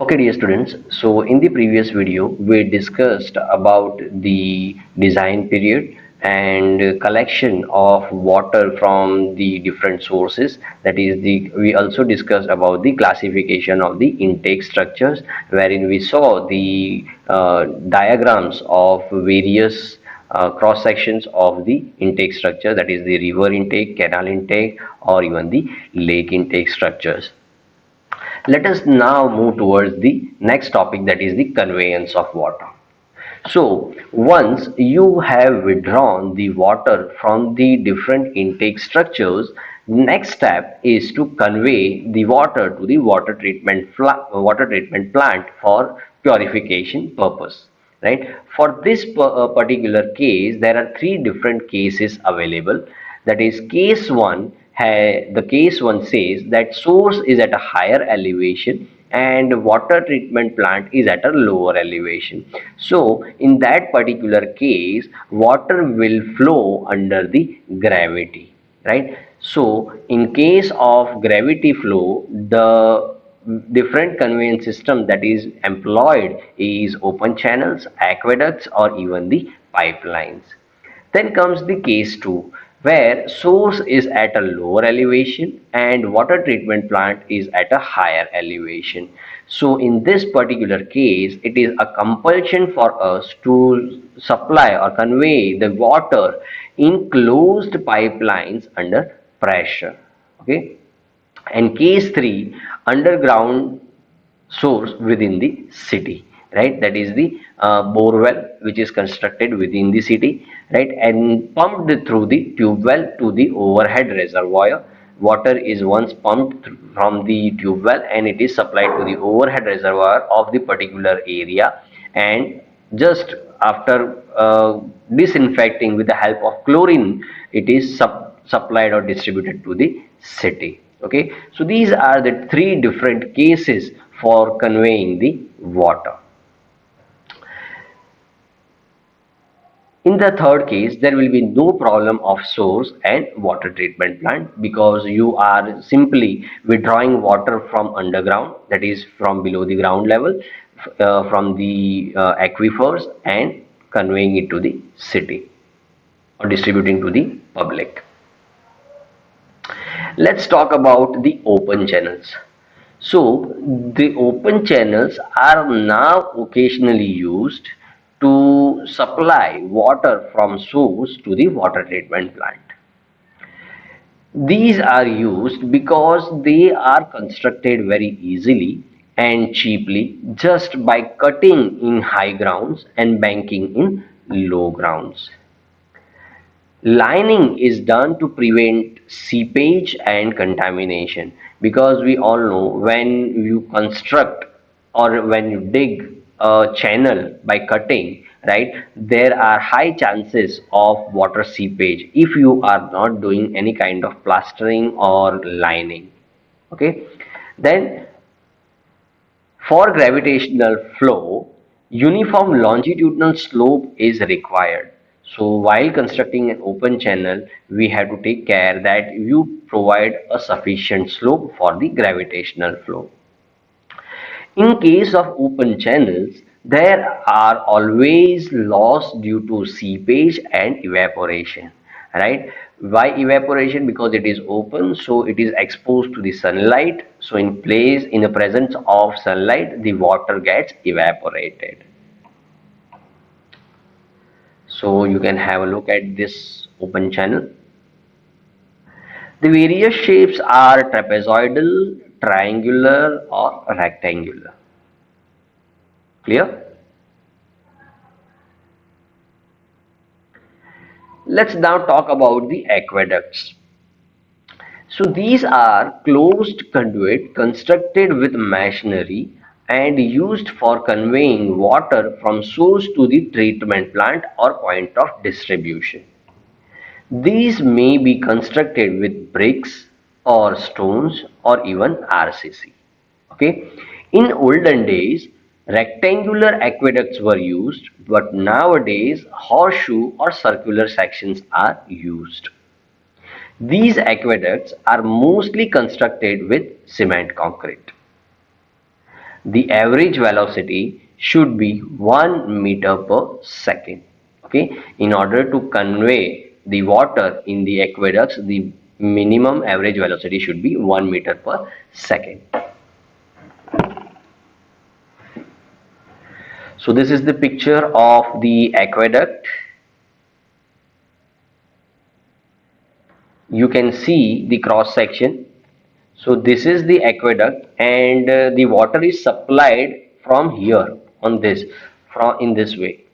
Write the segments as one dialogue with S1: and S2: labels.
S1: Okay, dear students, so in the previous video we discussed about the design period and collection of water from the different sources. That is, we also discussed about the classification of the intake structures, wherein we saw the diagrams of various cross sections of the intake structure, that is the river intake, canal intake, or even the lake intake structures. Let us now move towards the next topic, that is the conveyance of water. So once you have withdrawn the water from the different intake structures, next step is to convey the water to the water treatment plant for purification purpose. Right? For this particular case, there are three different cases available. That is, the case one says that source is at a higher elevation and water treatment plant is at a lower elevation. So in that particular case, water will flow under the gravity, right? So in case of gravity flow, the different conveyance system that is employed is open channels, aqueducts, or even the pipelines. Then comes the case 2, where source is at a lower elevation and water treatment plant is at a higher elevation. So in this particular case, it is a compulsion for us to supply or convey the water in closed pipelines under pressure. Okay. And case 3, underground source within the city, right? That is the bore well which is constructed within the city, right, and pumped through the tube well to the overhead reservoir. Water is once pumped from the tube well and it is supplied to the overhead reservoir of the particular area, and just after disinfecting with the help of chlorine, it is supplied or distributed to the city. Okay, so these are the three different cases for conveying the water. In the third case, there will be no problem of source and water treatment plant, because you are simply withdrawing water from underground, that is from below the ground level, from the aquifers, and conveying it to the city or distributing to the public. Let's talk about the open channels. So the open channels are now occasionally used to supply water from source to the water treatment plant. These are used because they are constructed very easily and cheaply just by cutting in high grounds and banking in low grounds. Lining is done to prevent seepage and contamination, because we all know when you construct or when you dig a channel by cutting, right, there are high chances of water seepage if you are not doing any kind of plastering or lining. Okay, then for gravitational flow, uniform longitudinal slope is required. So while constructing an open channel, we have to take care that you provide a sufficient slope for the gravitational flow. In case of open channels, there are always loss due to seepage and evaporation, right? Why evaporation? Because it is open, so it is exposed to the sunlight. So in the presence of sunlight, the water gets evaporated. So you can have a look at this open channel. The various shapes are trapezoidal, triangular, or rectangular. Clear? Let's now talk about the aqueducts. So these are closed conduit constructed with masonry and used for conveying water from source to the treatment plant or point of distribution. These may be constructed with bricks or stones or even RCC. Okay. In olden days, rectangular aqueducts were used, but nowadays horseshoe or circular sections are used. These aqueducts are mostly constructed with cement concrete. the average velocity should be 1 meter per second. Okay, in order to convey the water in the aqueducts, the minimum average velocity should be 1 meter per second. So this is the picture of the aqueduct. You can see the cross section. So this is the aqueduct, and the water is supplied from here on this, from in this way.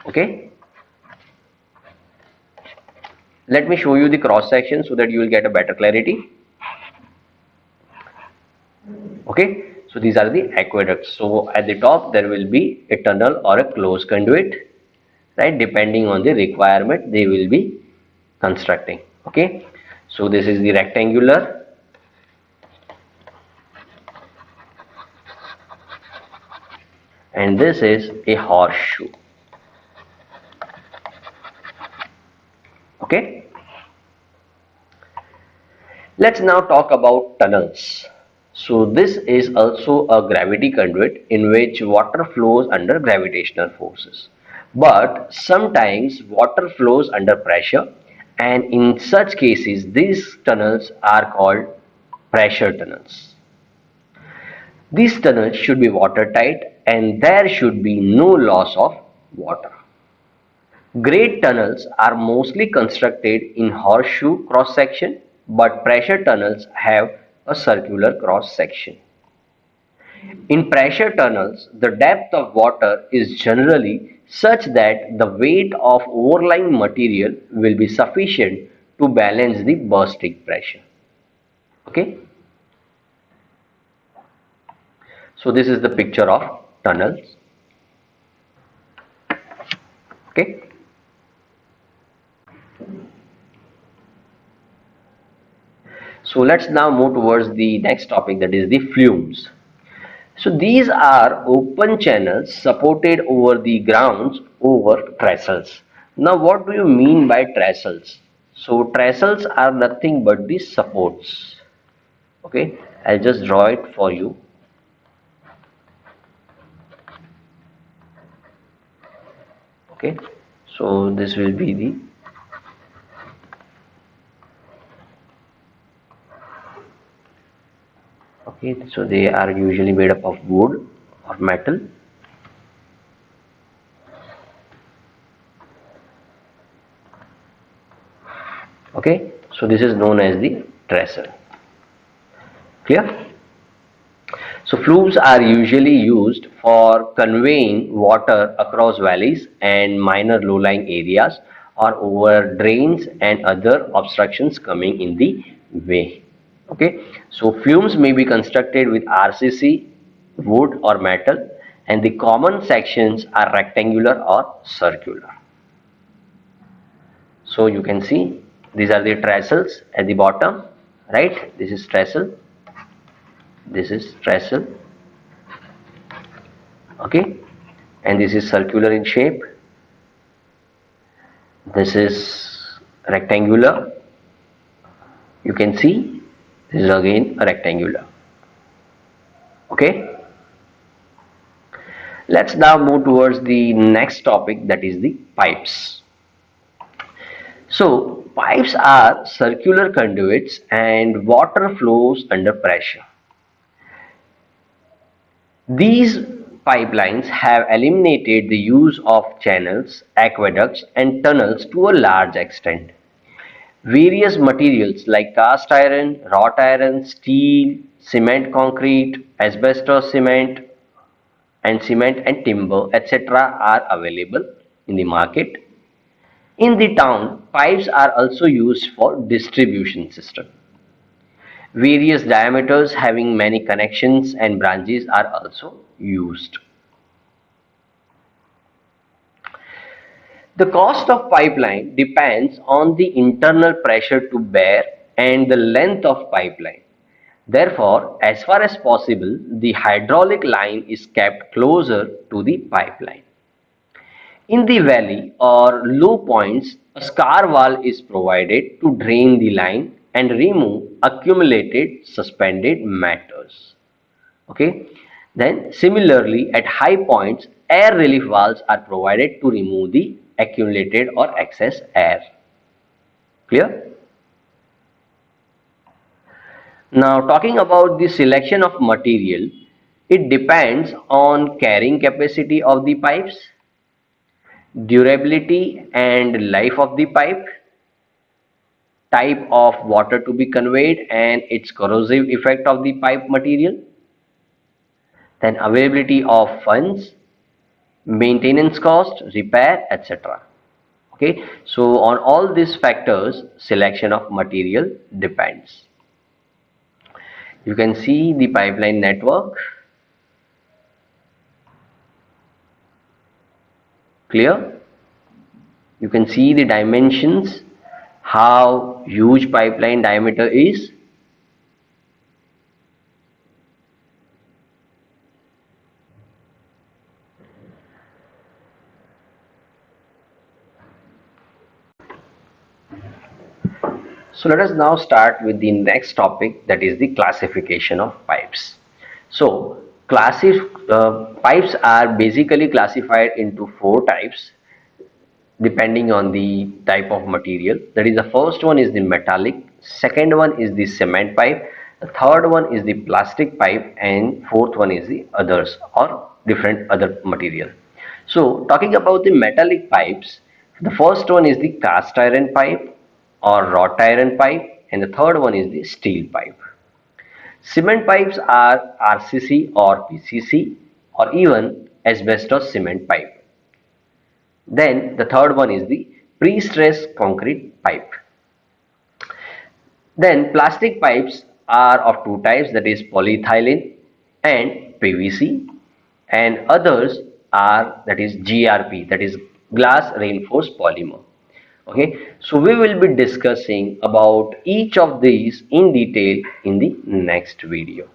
S1: Okay, let me show you the cross section so that you will get a better clarity. Okay, so these are the aqueducts. So at the top there will be a tunnel or a closed conduit, right? Depending on the requirement they will be constructing. Okay, so this is the rectangular, and this is a horseshoe. Okay, let's now talk about tunnels. So this is also a gravity conduit in which water flows under gravitational forces. But sometimes water flows under pressure, and in such cases these tunnels are called pressure tunnels. These tunnels should be watertight and there should be no loss of water. Great tunnels are mostly constructed in horseshoe cross section, but pressure tunnels have a circular cross section. In pressure tunnels, the depth of water is generally such that the weight of overlying material will be sufficient to balance the bursting pressure. Okay, so this is the picture of tunnels. Okay, so let's now move towards the next topic, that is the flumes. So these are open channels supported over the grounds over trestles. Now what do you mean by trestles? So trestles are nothing but the supports. Okay, I'll just draw it for you. Okay, so this will be the okay, so they are usually made up of wood or metal. Okay, so this is known as the trestle. Clear? So flumes are usually used for conveying water across valleys and minor low-lying areas, or over drains and other obstructions coming in the way. Okay, so flumes may be constructed with RCC, wood or metal, and the common sections are rectangular or circular. So you can see these are the trestles at the bottom, right? This is trestle, this is trestle, okay, and this is circular in shape, this is rectangular. You can see this is again a rectangular. Okay, let's now move towards the next topic, that is the pipes. So pipes are circular conduits and water flows under pressure. These pipelines have eliminated the use of channels, aqueducts and tunnels to a large extent. Various materials like cast iron, wrought iron, steel, cement concrete, asbestos cement and timber, etc. are available in the market. In the town, pipes are also used for distribution system. Various diameters having many connections and branches are also used. The cost of pipeline depends on the internal pressure to bear and the length of pipeline. Therefore, as far as possible, the hydraulic line is kept closer to the pipeline. In the valley or low points, a scar wall is provided to drain the line and remove accumulated suspended matters. Okay. Then similarly, at high points, air relief valves are provided to remove the accumulated or excess air. Clear? Now talking about the selection of material, it depends on carrying capacity of the pipes, durability and life of the pipe, type of water to be conveyed and its corrosive effect of the pipe material, then availability of funds, maintenance cost, repair, etc. Okay, so on all these factors, selection of material depends. You can see the pipeline network. Clear? You can see the dimensions, how huge pipeline diameter is. So let us now start with the next topic, that is the classification of pipes. So pipes are basically classified into four types depending on the type of material. That is, the first one is the metallic, second one is the cement pipe, the third one is the plastic pipe, and fourth one is the others or different other material. So talking about the metallic pipes, the first one is the cast iron pipe or wrought iron pipe, and the third one is the steel pipe. Cement pipes are RCC or PCC or even asbestos cement pipe. Then the third one is the pre-stressed concrete pipe. Then plastic pipes are of two types, that is polyethylene and PVC, and others are, that is GRP, that is glass reinforced polymer. Okay, so we will be discussing about each of these in detail in the next video.